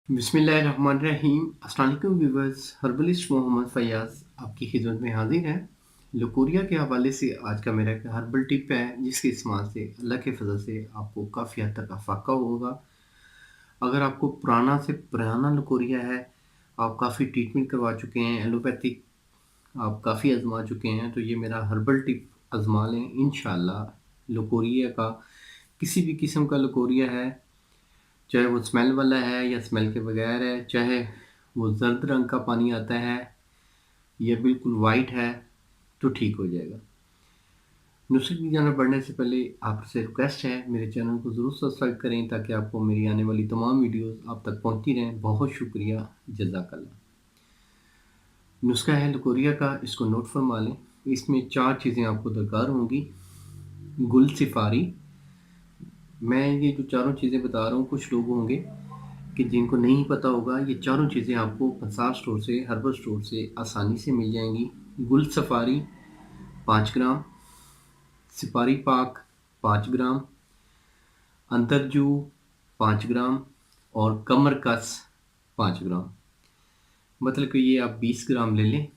बिस्मिल्लाहिर्रहमानिर्रहीम। अस्सलाम वालेकुम व्यूवर्स, हर्बलिस्ट मोहम्मद फैयाज़ आपकी खिदमत में हाजिर है। लकोरिया के हवाले से आज का मेरा एक हर्बल टिप है जिसके इस्तेमाल से अल्लाह के फजल से आपको काफ़ी हद तक अफाका होगा। अगर आपको पुराना से पुराना लकोरिया है, आप काफ़ी ट्रीटमेंट करवा चुके हैं, एलोपैथिक आप काफ़ी आजमा चुके हैं, तो ये मेरा हर्बल टिप आजमा लें। इंशाल्लाह लकोरिया का, किसी भी किस्म का लकोरिया है, चाहे वो स्मेल वाला है या स्मेल के बगैर है, चाहे वो ज़र्द रंग का पानी आता है या बिल्कुल वाइट है, तो ठीक हो जाएगा। नुस्खे की जानब बढ़ने से पहले आपसे रिक्वेस्ट है, मेरे चैनल को ज़रूर सब्सक्राइब करें ताकि आपको मेरी आने वाली तमाम वीडियोस आप तक पहुंचती रहें। बहुत शुक्रिया, जज़ाकल्लाह। नुस्खा है लकोरिया का, इसको नोट फरमा लें। इसमें 4 चीज़ें आपको दरकार होंगी। गुल सिफारी, मैं ये जो चारों चीज़ें बता रहा हूँ, कुछ लोग होंगे कि जिनको नहीं पता होगा, ये चारों चीज़ें आपको पंसार स्टोर से, हर्बल स्टोर से आसानी से मिल जाएंगी। गुल सफारी 5 ग्राम, सिपारी पाक 5 ग्राम, अंतरजू 5 ग्राम और कमर कस 5 ग्राम। मतलब कि ये आप 20 ग्राम ले लें।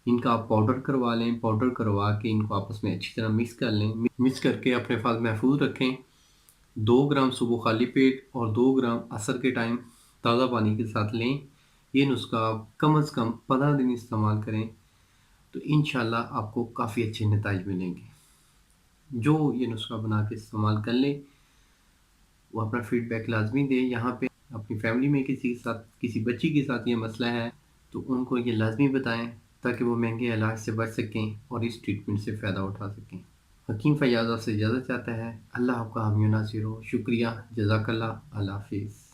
इनका आप पाउडर करवा लें। पाउडर करवा के इनको आपस में अच्छी तरह मिक्स कर लें। मिक्स करके अपने पास महफूज रखें। 2 ग्राम सुबह खाली पेट और 2 ग्राम असर के टाइम ताज़ा पानी के साथ लें। ये नुस्खा आप कम से कम 15 दिन इस्तेमाल करें तो इंशाल्लाह आपको काफ़ी अच्छे नताइज मिलेंगे। जो ये नुस्खा बना के इस्तेमाल कर ले, वो अपना फीडबैक लाजमी दे। यहाँ पे अपनी फैमिली में किसी के साथ, किसी बच्ची के साथ ये मसला है तो उनको ये लाजमी बताएं ताकि वो महंगे इलाज से बच सकें और इस ट्रीटमेंट से फ़ायदा उठा सकें। हकीम फैयाज़ आपसे इजाज़त चाहता है। अल्लाह आपका हामी नासिर हो। शुक्रिया, जज़ाकल्लाह, अल्लाह हाफ़िज़।